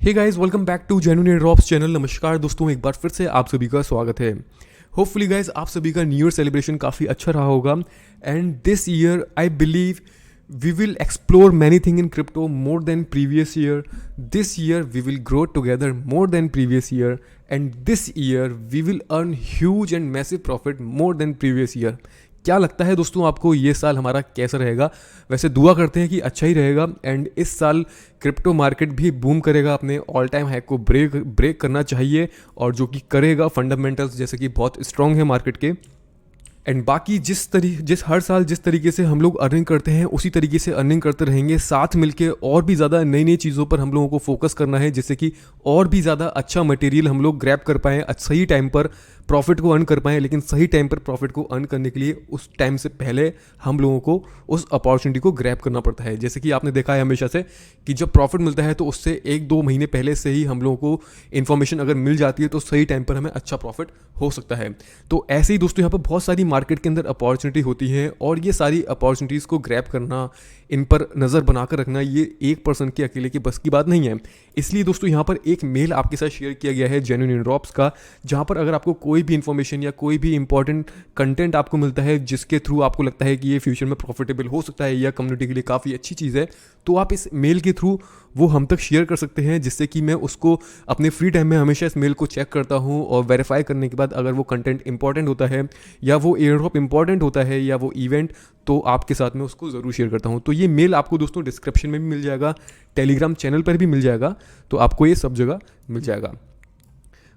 Hey guys, welcome back to genuine airdrops channel. नमस्कार दोस्तों, एक बार फिर से आप सभी का स्वागत है। होपफुली गाइस आप सभी का न्यू ईयर सेलिब्रेशन काफ़ी अच्छा रहा होगा and this year I believe we will explore many things in crypto more than previous year. This year we will grow together more than previous year, and this year we will earn huge and massive profit more than previous year. क्या लगता है दोस्तों आपको ये साल हमारा कैसा रहेगा? वैसे दुआ करते हैं कि अच्छा ही रहेगा एंड इस साल क्रिप्टो मार्केट भी बूम करेगा, अपने ऑल टाइम हाई को ब्रेक करना चाहिए और जो कि करेगा। फंडामेंटल्स जैसे कि बहुत स्ट्रांग है मार्केट के एंड बाकी जिस हर साल जिस तरीके से हम लोग अर्निंग करते हैं उसी तरीके से अर्निंग करते रहेंगे। साथ मिलके और भी ज़्यादा नई नई चीज़ों पर हम लोगों को फोकस करना है, जिससे कि और भी ज़्यादा अच्छा मटेरियल हम लोग ग्रैब कर पाएँ, सही टाइम पर प्रॉफिट को अर्न कर पाएँ। लेकिन सही टाइम पर प्रॉफिट को अर्न करने के लिए उस टाइम से पहले हम लोगों को उस अपॉर्चुनिटी को ग्रैब करना पड़ता है। जैसे कि आपने देखा है हमेशा से कि जब प्रॉफिट मिलता है तो उससे 1-2 महीने पहले से ही हम लोगों को इन्फॉर्मेशन अगर मिल जाती है तो सही टाइम पर हमें अच्छा प्रॉफिट हो सकता है। तो ऐसे ही दोस्तों यहाँ पर बहुत सारी मार्केट के अंदर अपॉर्चुनिटी होती है और ये सारी अपॉर्चुनिटीज़ को ग्रैब करना, इन पर नज़र बनाकर रखना, ये एक पर्सन के अकेले की बस की बात नहीं है। इसलिए दोस्तों यहाँ पर एक मेल आपके साथ शेयर किया गया है जेन्युइन एयरड्रॉप्स का, जहाँ पर अगर आपको कोई भी इन्फॉर्मेशन या कोई भी इंपॉर्टेंट कंटेंट आपको मिलता है जिसके थ्रू आपको लगता है कि ये फ्यूचर में प्रॉफिटेबल हो सकता है या कम्युनिटी के लिए काफ़ी अच्छी चीज़ है, तो आप इस मेल के थ्रू वो हम तक शेयर कर सकते हैं, जिससे कि मैं उसको अपने फ्री टाइम में हमेशा इस मेल को चेक करता हूँ और वेरीफाई करने के बाद अगर वो कंटेंट इंपॉर्टेंट होता है या वो एयरड्रॉप इंपॉर्टेंट होता है या वो इवेंट, तो आपके साथ में उसको ज़रूर शेयर करता हूँ। तो ये मेल आपको दोस्तों डिस्क्रिप्शन में भी मिल जाएगा, टेलीग्राम चैनल पर भी मिल जाएगा, तो आपको ये सब जगह मिल जाएगा।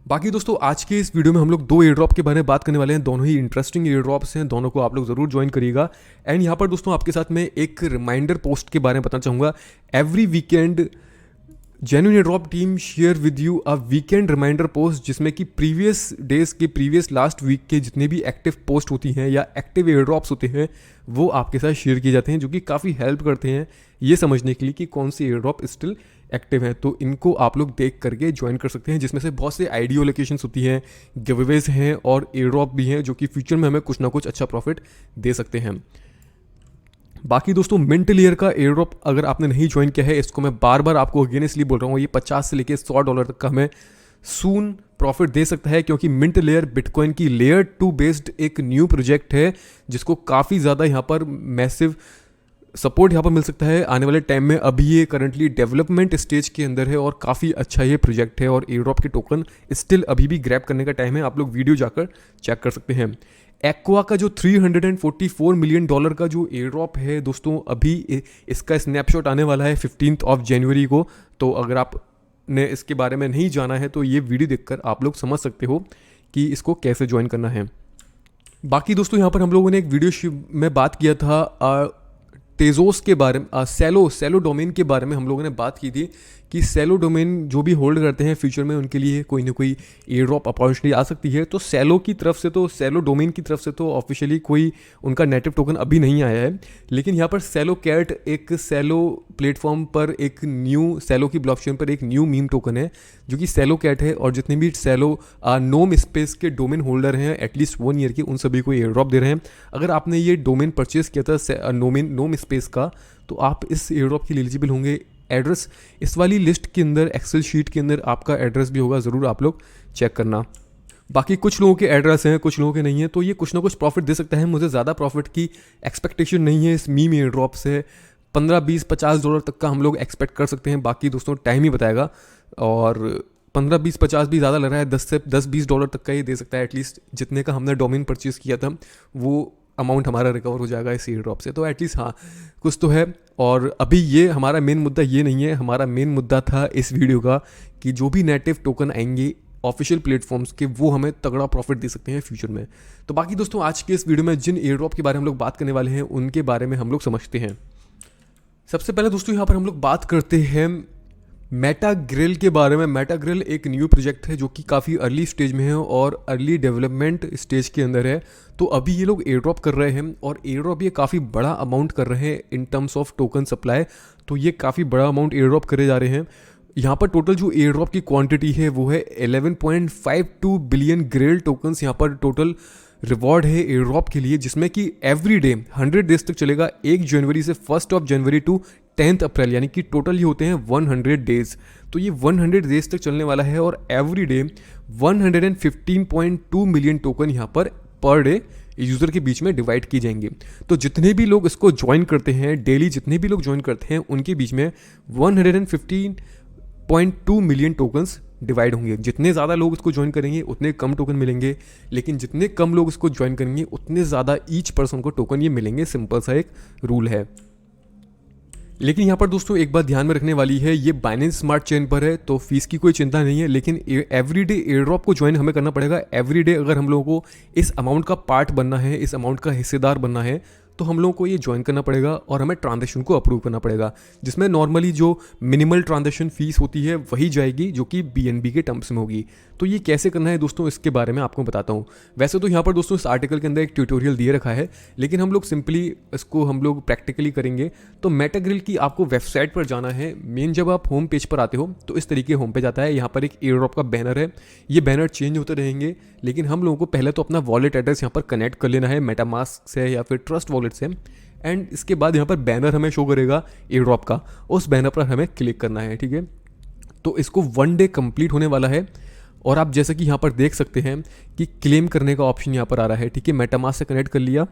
बाकी दोस्तों आज के इस वीडियो में हम लोग 2 एयर ड्रॉप के बारे में बात करने वाले हैं। दोनों ही इंटरेस्टिंग एयर ड्रॉप्स हैं, दोनों को आप लोग ज़रूर ज्वाइन करिएगा। एंड यहाँ पर दोस्तों आपके साथ में एक रिमाइंडर पोस्ट के बारे में बताना चाहूँगा। Every weekend genuine airdrop team share with you a weekend reminder post, जिसमें कि प्रीवियस डेज के प्रीवियस लास्ट वीक के जितने भी एक्टिव पोस्ट होती हैं या एक्टिव एयरड्रॉप्स होते हैं वो आपके साथ शेयर किए जाते हैं, जो कि काफ़ी हेल्प करते हैं ये समझने के लिए कि कौन सी एयरड्रॉप स्टिल एक्टिव है। तो इनको आप लोग देख करके ज्वाइन कर सकते हैं, जिसमें से बहुत से आइडियो लोकेशंस होती हैं, गिवअवेज हैं और एयरड्रॉप भी हैं, जो कि फ्यूचर में हमें कुछ ना कुछ अच्छा प्रॉफिट दे सकते हैं। बाकी दोस्तों मिंट लेयर का एयर ड्रॉप अगर आपने नहीं ज्वाइन किया है, इसको मैं बार बार आपको अगेन इसलिए बोल रहा हूँ, ये 50 से लेकर $100 तक का हमें सून प्रॉफिट दे सकता है, क्योंकि मिंट लेयर बिटकॉइन की लेयर 2 बेस्ड एक न्यू प्रोजेक्ट है जिसको काफ़ी ज़्यादा यहाँ पर मैसिव सपोर्ट यहाँ पर मिल सकता है आने वाले टाइम में। अभी ये करंटली डेवलपमेंट स्टेज के अंदर है और काफ़ी अच्छा ये प्रोजेक्ट है और एयर ड्रॉप के टोकन स्टिल अभी भी ग्रैब करने का टाइम है। आप लोग वीडियो जाकर चेक कर सकते हैं। एक्वा का जो $344 मिलियन का जो एयर ड्रॉप है दोस्तों, अभी इसका स्नैपशॉट आने वाला है 15 जनवरी को। तो अगर आपने इसके बारे में नहीं जाना है तो ये वीडियो देखकर आप लोग समझ सकते हो कि इसको कैसे ज्वाइन करना है। बाकी दोस्तों यहाँ पर हम लोगों ने एक वीडियो में बात किया था टेजोस के बारे में, सेलो डोमेन के बारे में हम लोगों ने बात की थी कि सेलो डोमेन जो भी होल्ड करते हैं फ्यूचर में उनके लिए कोई ना कोई एयर ड्रॉप अपॉर्चुनिटी आ सकती है। तो सेलो डोमेन की तरफ से तो ऑफिशियली कोई उनका नेटिव टोकन अभी नहीं आया है, लेकिन यहाँ पर सेलो कैट एक सेलो प्लेटफॉर्म पर एक न्यू सेलो की ब्लॉकचेन पर एक न्यू मीम टोकन है जो कि सेलो कैट है, और जितने भी सेलो नोम स्पेस के डोमेन होल्डर हैं एटलीस्ट 1 ईयर के, उन सभी को एयर ड्रॉप दे रहे हैं। अगर आपने ये डोमेन परचेज किया था नोम स्पेस का, तो आप इस एयर ड्रॉप के लिए एलिजिबल होंगे। एड्रेस इस वाली लिस्ट के अंदर, एक्सेल शीट के अंदर आपका एड्रेस भी होगा, ज़रूर आप लोग चेक करना। बाकी कुछ लोगों के एड्रेस हैं, कुछ लोगों के नहीं है, तो ये कुछ ना कुछ प्रॉफिट दे सकता है। मुझे ज़्यादा प्रॉफिट की एक्सपेक्टेशन नहीं है इस मीम एयर ड्रॉप से। 15, 20, $50 तक का हम लोग एक्सपेक्ट कर सकते हैं, बाकी दोस्तों टाइम ही बताएगा। और 15, 20, 50 भी ज़्यादा लग रहा है, 10-20 तक का ही दे सकता है एटलीस्ट। जितने का हमने डोमेन परचेज़ किया था वो अमाउंट हमारा रिकवर हो जाएगा इस एयर ड्रॉप से, तो एटलीस्ट हाँ कुछ तो है। और अभी ये हमारा मेन मुद्दा ये नहीं है, हमारा मेन मुद्दा था इस वीडियो का कि जो भी नेटिव टोकन आएंगे ऑफिशियल प्लेटफॉर्म्स के, वो हमें तगड़ा प्रॉफिट दे सकते हैं फ्यूचर में। तो बाकी दोस्तों आज के इस वीडियो में जिन एयर ड्रॉप के बारे में हम लोग बात करने वाले हैं उनके बारे में हम लोग समझते हैं। सबसे पहले दोस्तों यहाँ पर हम लोग बात करते हैं मेटा ग्रिल के बारे में। मेटा ग्रिल एक न्यू प्रोजेक्ट है जो कि काफ़ी अर्ली स्टेज में है और अर्ली डेवलपमेंट स्टेज के अंदर है। तो अभी ये लोग एयर ड्रॉप कर रहे हैं और एयर ड्रॉप ये काफ़ी बड़ा अमाउंट कर रहे हैं in terms of token supply. तो ये काफ़ी बड़ा अमाउंट एयर ड्रॉप करे जा रहे हैं। यहाँ पर टोटल जो एयर ड्रॉप की क्वांटिटी है वो है 11.52 बिलियन ग्रेल टोकन्स यहाँ पर टोटल रिवॉर्ड है एयर ड्रॉप के लिए, जिसमें कि एवरी डे 100 डेज तक चलेगा, 1 जनवरी से 1 जनवरी टू 10 अप्रैल, यानी कि टोटल ये होते हैं 100 डेज़। तो ये 100 डेज़ तक चलने वाला है और एवरी डे 115.2 मिलियन टोकन यहाँ पर डे यूज़र के बीच में डिवाइड किए जाएंगे। तो जितने भी लोग इसको ज्वाइन करते हैं डेली, जितने भी लोग ज्वाइन करते हैं उनके बीच में 115.2 मिलियन टोकन्स डिवाइड होंगे। जितने ज़्यादा लोग इसको ज्वाइन करेंगे उतने कम टोकन मिलेंगे, लेकिन जितने कम लोग इसको ज्वाइन करेंगे उतने ज़्यादा ईच पर्सन को टोकन ये मिलेंगे। सिंपल सा एक रूल है। लेकिन यहाँ पर दोस्तों एक बात ध्यान में रखने वाली है, ये बाइनेंस स्मार्ट चेन पर है तो फीस की कोई चिंता नहीं है, लेकिन एवरीडे एयर ड्रॉप को ज्वाइन हमें करना पड़ेगा। एवरीडे अगर हम लोगों को इस अमाउंट का पार्ट बनना है, इस अमाउंट का हिस्सेदार बनना है, तो हम लोगों को ये ज्वाइन करना पड़ेगा और हमें ट्रांजेक्शन को अप्रूव करना पड़ेगा, जिसमें नॉर्मली जो मिनिमल ट्रांजेक्शन फीस होती है वही जाएगी, जो कि BNB के टर्म्स में होगी। तो ये कैसे करना है दोस्तों, इसके बारे में आपको बताता हूँ। वैसे तो यहाँ पर दोस्तों इस आर्टिकल के अंदर एक ट्यूटोरियल दिए रखा है, लेकिन हम लोग सिंपली इसको हम लोग प्रैक्टिकली करेंगे। तो मेटाग्रिल की आपको वेबसाइट पर जाना है। मेन जब आप होम पेज पर आते हो तो इस तरीके होम पेज आता है। यहाँ पर एक एयर ड्रॉप का बैनर है, ये बैनर चेंज होते रहेंगे, लेकिन हम लोगों को पहले तो अपना वॉलेट एड्रेस यहाँ पर कनेक्ट कर लेना है मेटामास्क से या फिर ट्रस्ट वॉलेट से। एंड इसके बाद यहाँ पर बैनर हमें शो करेगा एयर ड्रॉप का, उस बैनर पर हमें क्लिक करना है। ठीक है, तो इसको 1 डे कंप्लीट होने वाला है और आप जैसे कि यहाँ पर देख सकते हैं कि क्लेम करने का ऑप्शन यहाँ पर आ रहा है। ठीक है, मेटामास्क से कनेक्ट कर लिया।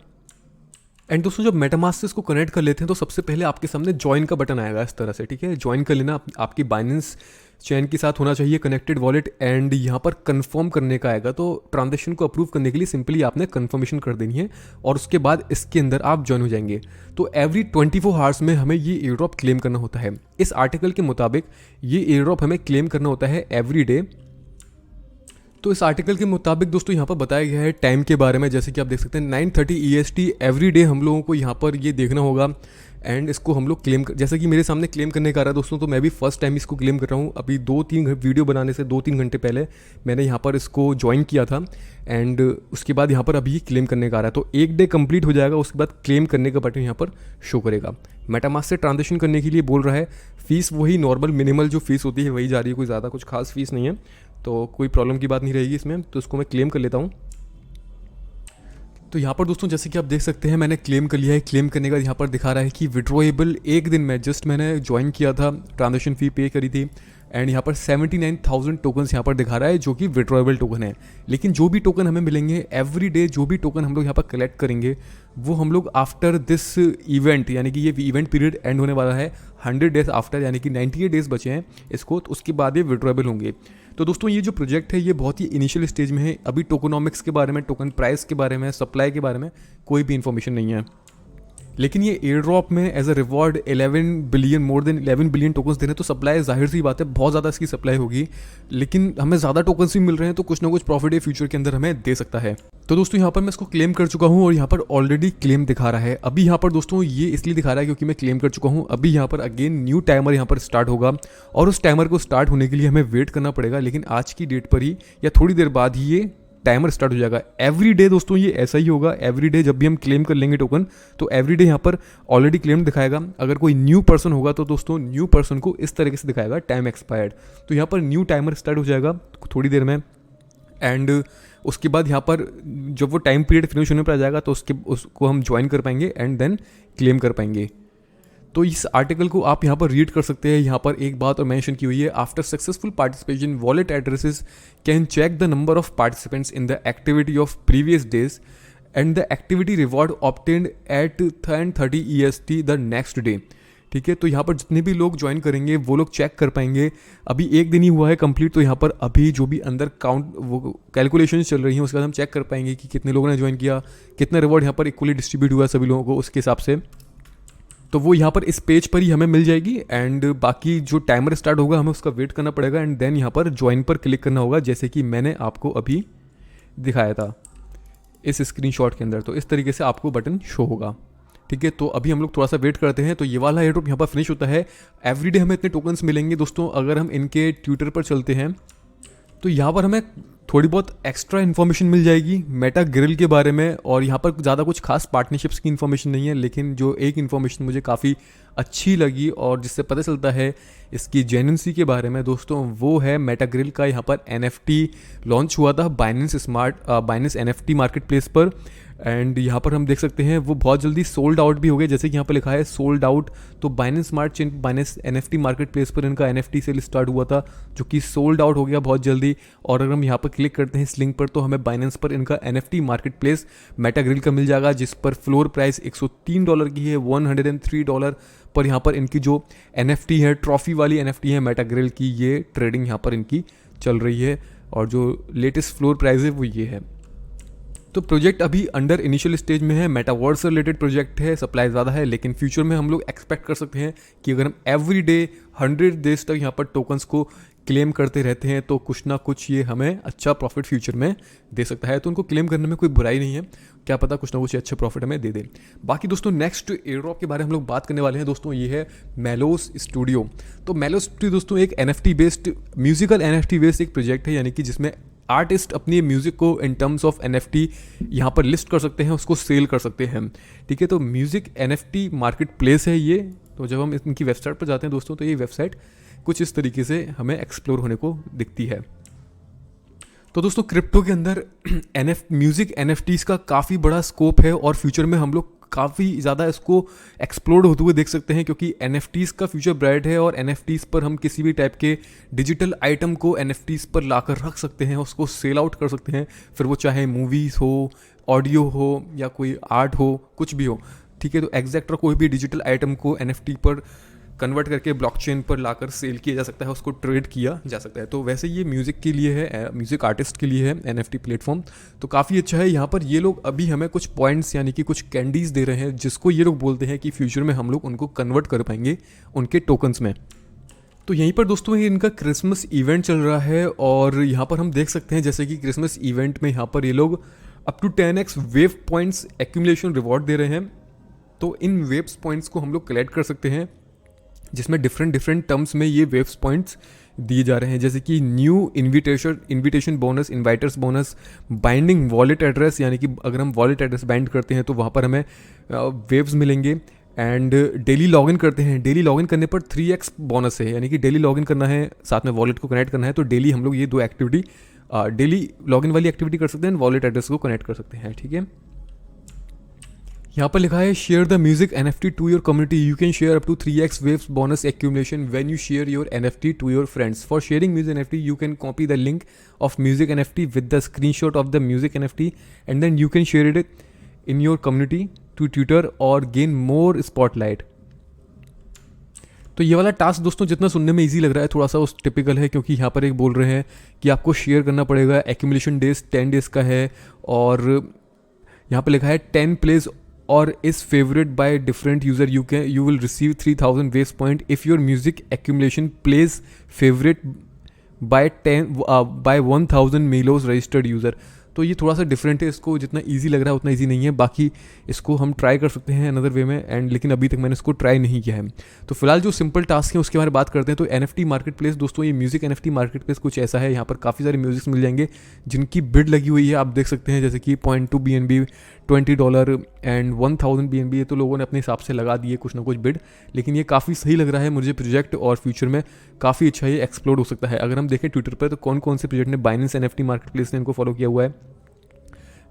एंड दोस्तों जब मेटामास्क से इसको कनेक्ट कर लेते हैं तो सबसे पहले आपके सामने ज्वाइन का बटन आएगा इस तरह से। ठीक है, ज्वाइन कर लेना। आपकी बाइनेंस चेन के साथ होना चाहिए कनेक्टेड वॉलेट, एंड यहाँ पर कंफर्म करने का आएगा। तो ट्रांजेक्शन को अप्रूव करने के लिए सिंपली आपने कंफर्मेशन कर देनी है और उसके बाद इसके अंदर आप ज्वाइन हो जाएंगे। तो एवरी 24 आवर्स में हमें ये एयर ड्रॉप क्लेम करना होता है। इस आर्टिकल के मुताबिक ये एयर ड्रॉप हमें क्लेम करना होता है एवरी डे। तो इस आर्टिकल के मुताबिक दोस्तों यहाँ पर बताया गया है टाइम के बारे में, जैसे कि आप देख सकते हैं 9:30 EST एवरी डे हम लोगों को यहाँ पर ये देखना होगा। एंड इसको हम लोग क्लेम जैसे कि मेरे सामने क्लेम करने का आ रहा है दोस्तों, तो मैं भी फर्स्ट टाइम इसको क्लेम कर रहा हूँ। अभी 2-3 वीडियो बनाने से 2-3 घंटे पहले मैंने यहाँ पर इसको ज्वाइन किया था एंड उसके बाद यहाँ पर अभी ये क्लेम करने का आ रहा है। तो 1 डे कंप्लीट हो जाएगा, उसके बाद क्लेम करने का बटन यहाँ पर शो करेगा। मेटामास्क से ट्रांजेक्शन करने के लिए बोल रहा है। फीस वही नॉर्मल मिनिमल जो फीस होती है वही जा रही है, कोई ज़्यादा कुछ खास फीस नहीं है, तो कोई प्रॉब्लम की बात नहीं रहेगी इसमें। तो इसको मैं क्लेम कर लेता हूँ। तो यहाँ पर दोस्तों जैसे कि आप देख सकते हैं मैंने क्लेम कर लिया है। क्लेम करने का यहाँ पर दिखा रहा है कि विड्रॉएबल। एक दिन में जस्ट मैंने ज्वाइन किया था, ट्रांजेक्शन फ़ी पे करी थी एंड यहाँ पर 79,000 टोकन्स यहाँ पर दिखा रहा है जो कि विड्रॉएबल टोकन है। लेकिन जो भी टोकन हमें मिलेंगे एवरी डे, जो भी टोकन हम लोग यहाँ पर कलेक्ट करेंगे वो हम लोग आफ्टर दिस इवेंट, यानी कि ये इवेंट पीरियड एंड होने वाला है 100 डेज आफ्टर, यानी कि 98 डेज़ बचे हैं इसको, तो उसके बाद ये विड्रॉएबल होंगे। तो दोस्तों ये जो प्रोजेक्ट है ये बहुत ही इनिशियल स्टेज में है। अभी टोकनॉमिक्स के बारे में, टोकन प्राइस के बारे में, सप्लाई के बारे में कोई भी इन्फॉर्मेशन नहीं है। लेकिन ये एयर ड्रॉप में as a reward 11 billion, more than 11 billion tokens देने, तो सप्लाई जाहिर सी बात है बहुत ज़्यादा इसकी सप्लाई होगी। लेकिन हमें ज़्यादा टोकन्स भी मिल रहे हैं तो कुछ ना कुछ प्रॉफिट ये फ्यूचर के अंदर हमें दे सकता है। तो दोस्तों यहाँ पर मैं इसको क्लेम कर चुका हूँ और यहाँ पर ऑलरेडी क्लेम दिखा रहा है। अभी यहाँ पर दोस्तों ये इसलिए दिखा रहा है क्योंकि मैं क्लेम कर चुका हूँ। अभी यहाँ पर अगेन न्यू टाइमर यहाँ पर स्टार्ट होगा और उस टाइमर को स्टार्ट होने के लिए हमें वेट करना पड़ेगा, लेकिन आज की डेट पर ही या थोड़ी देर बाद ही ये टाइमर स्टार्ट हो जाएगा। एवरी डे दोस्तों ये ऐसा ही होगा। एवरी डे जब भी हम क्लेम कर लेंगे टोकन तो एवरी डे यहाँ पर ऑलरेडी क्लेम दिखाएगा। अगर कोई न्यू पर्सन होगा तो दोस्तों न्यू पर्सन को इस तरीके से दिखाएगा टाइम एक्सपायर्ड। तो यहाँ पर न्यू टाइमर स्टार्ट हो जाएगा थोड़ी देर में एंड उसके बाद यहाँ पर जब वो टाइम पीरियड फिनिश होने पर आ जाएगा तो उसको हम ज्वाइन कर पाएंगे एंड देन क्लेम कर पाएंगे। तो इस आर्टिकल को आप यहाँ पर रीड कर सकते हैं। यहाँ पर एक बात और मेंशन की हुई है, after successful participation wallet addresses can check the number of participants in the activity of previous days and the activity reward obtained at 10:30 EST the next day. ठीक है, तो यहाँ पर जितने भी लोग ज्वाइन करेंगे वो लोग चेक कर पाएंगे। अभी एक दिन ही हुआ है कंप्लीट, तो यहाँ पर अभी जो भी अंदर काउंट वो कैलकुलेशन चल रही हैं उसके बाद हम चेक कर पाएंगे कि कितने लोगों ने ज्वाइन किया, कितना रिवॉर्ड यहाँ पर इक्वली डिस्ट्रीब्यूट हुआ सभी लोगों को, उसके हिसाब से तो वो यहाँ पर इस पेज पर ही हमें मिल जाएगी। एंड बाकी जो टाइमर स्टार्ट होगा हमें उसका वेट करना पड़ेगा एंड देन यहाँ पर ज्वाइन पर क्लिक करना होगा, जैसे कि मैंने आपको अभी दिखाया था इस स्क्रीनशॉट के अंदर। तो इस तरीके से आपको बटन शो होगा। ठीक है, तो अभी हम लोग थोड़ा सा वेट करते हैं। तो ये वाला एयर ड्रॉप यहाँ पर फिनिश होता है। एवरीडे हमें इतने टोकन्स मिलेंगे दोस्तों। अगर हम इनके ट्विटर पर चलते हैं तो यहाँ पर हमें थोड़ी बहुत एक्स्ट्रा इन्फॉर्मेशन मिल जाएगी मेटा ग्रिल के बारे में, और यहाँ पर ज़्यादा कुछ खास पार्टनरशिप्स की इन्फॉर्मेशन नहीं है, लेकिन जो एक इन्फॉर्मेशन मुझे काफ़ी अच्छी लगी और जिससे पता चलता है इसकी जेन्युइनसी के बारे में दोस्तों, वो है मेटा ग्रिल का यहाँ पर NFT लॉन्च हुआ था बाइनेंस NFT मार्केट प्लेस पर एंड यहाँ पर हम देख सकते हैं वो बहुत जल्दी सोल्ड आउट भी हो गए, जैसे कि यहाँ पर लिखा है सोल्ड आउट। तो Binance smart chain, Binance NFT market place पर इनका NFT सेल स्टार्ट हुआ था जो कि सोल्ड आउट हो गया बहुत जल्दी। और अगर हम यहाँ पर क्लिक करते हैं इस लिंक पर तो हमें बाइनेंस पर इनका NFT मार्केट प्लेस मेटाग्रिल का मिल जाएगा, जिस पर फ्लोर प्राइस $103 की है, $103 पर यहाँ पर इनकी जो NFT है, ट्रॉफी वाली NFT है मेटाग्रिल की, ये ट्रेडिंग यहाँ पर इनकी चल रही है। और जो लेटेस्ट फ्लोर प्राइस है वो ये है। तो प्रोजेक्ट अभी अंडर इनिशियल स्टेज में है, मेटावर्स से रिलेटेड प्रोजेक्ट है, सप्लाई ज़्यादा है, लेकिन फ्यूचर में हम लोग एक्सपेक्ट कर सकते हैं कि अगर हम एवरी डे 100 डेज तक यहाँ पर टोकन्स को क्लेम करते रहते हैं तो कुछ ना कुछ ये हमें अच्छा प्रॉफिट फ्यूचर में दे सकता है। तो उनको क्लेम करने में कोई बुराई नहीं है, क्या पता कुछ ना कुछ अच्छा प्रॉफिट हमें दे दे। बाकी दोस्तों नेक्स्ट एयर ड्रॉप के बारे में हम लोग बात करने वाले हैं दोस्तों, ये है मेलोस स्टूडियो। तो मेलोस स्टूडियो दोस्तों एक NFT based, musical NFT based एक प्रोजेक्ट है, यानी कि जिसमें आर्टिस्ट अपनी म्यूज़िक को इन टर्म्स ऑफ NFT यहाँ पर लिस्ट कर सकते हैं, उसको सेल कर सकते हैं। ठीक है, तो म्यूज़िक NFT मार्केट प्लेस है ये। तो जब हम इनकी वेबसाइट पर जाते हैं दोस्तों तो ये वेबसाइट कुछ इस तरीके से हमें एक्सप्लोर होने को दिखती है। तो दोस्तों क्रिप्टो के अंदर म्यूज़िक NFTs का काफ़ी बड़ा स्कोप है और फ्यूचर में हम लोग काफ़ी ज़्यादा इसको एक्सप्लोर होते हुए देख सकते हैं, क्योंकि NFTs का फ्यूचर ब्राइट है और NFTs पर हम किसी भी टाइप के डिजिटल आइटम को NFTs पर लाकर रख सकते हैं, उसको सेल आउट कर सकते हैं, फिर वो चाहे मूवीज़ हो, ऑडियो हो या कोई आर्ट हो, कुछ भी हो। ठीक है, तो एग्जैक्ट कोई भी डिजिटल आइटम को NFT पर कन्वर्ट करके ब्लॉकचेन पर लाकर सेल किया जा सकता है, उसको ट्रेड किया जा सकता है। तो वैसे ये म्यूज़िक के लिए है, म्यूज़िक आर्टिस्ट के लिए है NFT प्लेटफॉर्म, तो काफ़ी अच्छा है। यहाँ पर ये लोग अभी हमें कुछ पॉइंट्स यानी कि कुछ कैंडीज़ दे रहे हैं, जिसको ये लोग बोलते हैं कि फ्यूचर में हम लोग उनको कन्वर्ट कर पाएंगे उनके टोकन्स में। तो यहीं पर दोस्तों इनका क्रिसमस इवेंट चल रहा है और यहाँ पर हम देख सकते हैं जैसे कि क्रिसमस इवेंट में यहाँ पर ये लोग up to 10x wave points accumulation reward दे रहे हैं। तो इन वेव्स पॉइंट्स को हम लोग कलेक्ट कर सकते हैं, जिसमें डिफरेंट टर्म्स में ये वेव्स पॉइंट्स दिए जा रहे हैं, जैसे कि new invitation bonus, inviters bonus, binding wallet address, यानी कि अगर हम वॉलेट एड्रेस बाइंड करते हैं तो वहाँ पर हमें वेव्स मिलेंगे। एंड डेली लॉगिन करते हैं, डेली लॉगिन करने पर 3x बोनस है, यानी कि डेली लॉगिन करना है, साथ में वॉलेट को कनेक्ट करना है, तो डेली हम लोग ये दो एक्टिविटी, डेली लॉगिन वाली एक्टिविटी कर सकते हैं, वॉलेट एड्रेस को कनेक्ट कर सकते हैं। ठीक है, यहाँ पर लिखा है share the music NFT to your community, you can share up to 3x waves bonus accumulation when you share your NFT to your friends. For sharing music NFT you can copy the link of music NFT with the screenshot of the music NFT and then you can share it in your community to Twitter और gain more spotlight. तो ये वाला task दोस्तों जितना सुनने में easy लग रहा है, थोड़ा सा उस टिपिकल है, क्योंकि यहाँ पर एक बोल रहे हैं कि आपको शेयर करना पड़ेगा, एक्यूमुलेशन डेज 10 डेज का है, और यहाँ पर लिखा है 10 प्लेस और is favourite by different user, you will receive 3000 waves point if your music accumulation place favourite bye 1000 mallows registered user. तो ये थोड़ा सा डिफरेंट है, इसको जितना इजी लग रहा है उतना इजी नहीं है, बाकी इसको हम ट्राई कर सकते हैं अनदर वे में, एंड लेकिन अभी तक मैंने इसको ट्राई नहीं किया है। तो फिलहाल जो सिंपल टास्क है उसके बारे में बात करते हैं। तो NFT मार्केट प्लेस दोस्तों, ये म्यूजिक NFT मार्केट प्लेस कुछ ऐसा है, यहाँ पर काफ़ी सारे म्यूजिक्स मिल जाएंगे जिनकी बिड लगी हुई है, आप देख सकते हैं, जैसे कि 0.2 BNB, $20 एंड 1000 BNB, ये तो लोगों ने अपने हिसाब से लगा दिए कुछ ना कुछ बिड, लेकिन ये काफ़ी सही लग रहा है मुझे प्रोजेक्ट, और फ्यूचर में काफ़ी अच्छा ये एक्सप्लोर हो सकता है। अगर हम देखें ट्विटर पर तो कौन कौन से प्रोजेक्ट ने, बाइनेंस NFT मार्केट प्लेस ने इनको फॉलो किया हुआ है,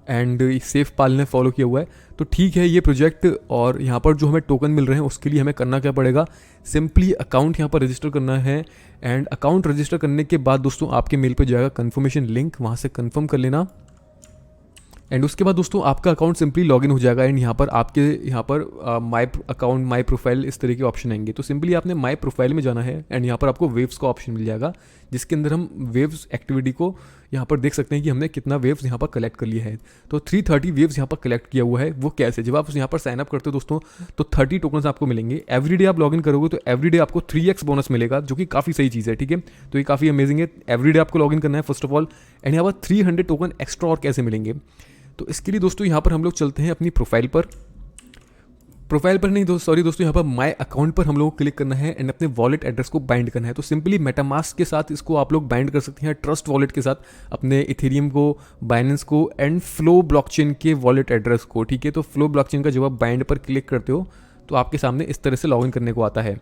एंड सेफ पाल ने फॉलो किया हुआ है। तो ठीक है ये प्रोजेक्ट, और यहाँ पर जो हमें टोकन मिल रहे हैं उसके लिए हमें करना क्या पड़ेगा, सिंपली अकाउंट यहाँ पर रजिस्टर करना है, एंड अकाउंट रजिस्टर करने के बाद दोस्तों आपके मेल पे जाएगा कन्फर्मेशन लिंक, वहाँ से कन्फर्म कर लेना, एंड उसके बाद दोस्तों आपका अकाउंट सिंपली लॉगिन हो जाएगा, एंड यहाँ पर आपके माई अकाउंट, माई प्रोफाइल, इस तरह के ऑप्शन आएंगे। तो सिंपली आपने माई प्रोफाइल में जाना है, एंड यहाँ पर आपको वेव्स का ऑप्शन मिल जाएगा, जिसके अंदर हम वेव्स एक्टिविटी को यहाँ पर देख सकते हैं कि हमने कितना वेव्स यहाँ पर कलेक्ट कर लिया है। तो 330 वेव्स यहाँ पर कलेक्ट किया हुआ है। वो कैसे, जब आप यहाँ पर साइन अप करते हो दोस्तों तो 30 टोकन्स आपको मिलेंगे। एवरीडे आप लॉगिन करोगे तो एवरीडे आपको 3x बोनस मिलेगा, जो कि काफ़ी सही चीज़ है। ठीक है, तो ये काफ़ी अमेजिंग है। एवरीडे आपको लॉगिन करना है फर्स्ट ऑफ ऑल, एंड यहाँ पर 300 टोकन एक्स्ट्रा और कैसे मिलेंगे, तो इसके लिए दोस्तों यहाँ पर हम लोग चलते हैं अपनी प्रोफाइल पर नहीं दोस्तों, यहाँ पर माय अकाउंट पर हम लोग को क्लिक करना है, एंड अपने वॉलेट एड्रेस को बाइंड करना है। तो सिंपली मेटामास्क के साथ इसको आप लोग बाइंड कर सकते हैं, ट्रस्ट वॉलेट के साथ अपने इथेरियम को, बाइनेंस को, एंड फ्लो ब्लॉकचेन के वॉलेट एड्रेस को। ठीक है, तो फ्लो ब्लॉकचेन का जब आप बाइंड पर क्लिक करते हो तो आपके सामने इस तरह से लॉगिन करने को आता है।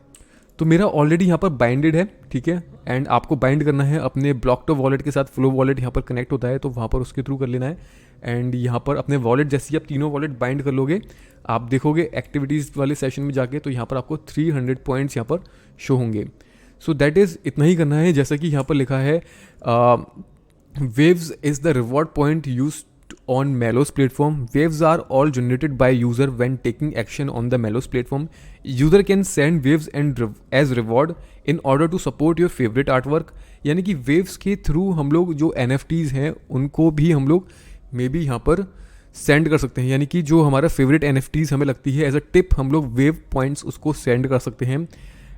तो मेरा ऑलरेडी यहाँ पर बाइंडेड है, ठीक है। एंड आपको बाइंड करना है अपने ब्लॉकटो वॉलेट के साथ। फ्लो वॉलेट यहाँ पर कनेक्ट होता है तो वहाँ पर उसके थ्रू कर लेना है। एंड यहाँ पर अपने वॉलेट जैसे ही आप तीनों वॉलेट बाइंड कर लोगे, आप देखोगे एक्टिविटीज़ वाले सेशन में जाके तो यहाँ पर आपको 300 पॉइंट्स यहाँ पर शो होंगे। सो दैट इज़ इतना ही करना है। जैसा कि यहाँ पर लिखा है waves is the reward point used on Melos platform. Waves are all generated by user when taking action on the Melos platform. User can send waves and as reward in order to support your favorite artwork. यानी कि waves के through हम लोग जो NFTs हैं उनको भी हम लोग मे बी यहाँ पर सेंड कर सकते हैं। यानी कि जो हमारा फेवरेट NFTs हमें लगती है एज अ टिप, हम लोग वेव पॉइंट्स उसको सेंड कर सकते हैं।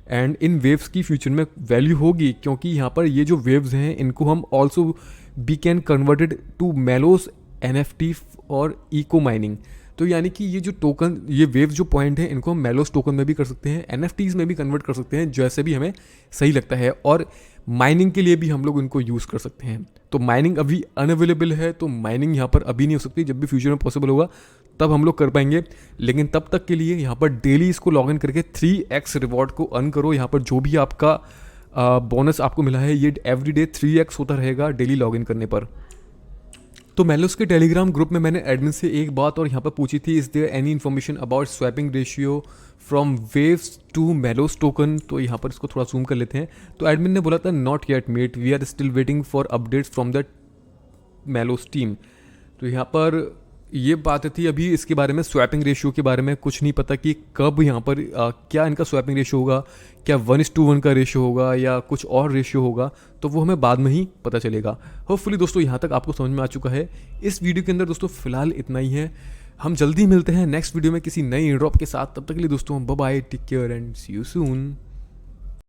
एंड इन वेव्स की फ्यूचर में वैल्यू होगी, क्योंकि यहाँ पर ये जो वेव्स हैं इनको हम also be can converted to Melos NFT और इको माइनिंग। तो यानी कि ये जो टोकन, ये वेव जो पॉइंट है इनको हम मेलोस टोकन में भी कर सकते हैं, NFTs में भी कन्वर्ट कर सकते हैं, जैसे भी हमें सही लगता है। और माइनिंग के लिए भी हम लोग इनको यूज़ कर सकते हैं। तो माइनिंग अभी अनअवेलेबल है, तो माइनिंग यहाँ पर अभी नहीं हो सकती। जब भी फ्यूचर में पॉसिबल होगा तब हम लोग कर पाएंगे। लेकिन तब तक के लिए यहाँ पर डेली इसको लॉगिन करके 3x रिवॉर्ड को अर्न करो। यहाँ पर जो भी आपका बोनस आपको मिला है ये एवरीडे 3x होता रहेगा डेली लॉगिन करने पर। तो मेलोस के टेलीग्राम ग्रुप में मैंने एडमिन से एक बात और यहाँ पर पूछी थी, is there any information about swapping ratio from waves to Melos token. तो यहाँ पर इसको थोड़ा जूम कर लेते हैं। तो एडमिन ने बोला था not yet mate, we are still waiting for updates from the Melos team. तो यहाँ पर ये बात थी, अभी इसके बारे में स्वैपिंग रेशियो के बारे में कुछ नहीं पता कि कब यहाँ पर क्या इनका स्वैपिंग रेशियो होगा, क्या 1:1 का रेशियो होगा या कुछ और रेशियो होगा, तो वो हमें बाद में ही पता चलेगा। होपफुली दोस्तों यहाँ तक आपको समझ में आ चुका है इस वीडियो के अंदर। दोस्तों फिलहाल इतना ही है, हम जल्दी मिलते हैं नेक्स्ट वीडियो में किसी नई ड्रॉप के साथ। तब तक के लिए दोस्तों bye bye, take care and see you soon.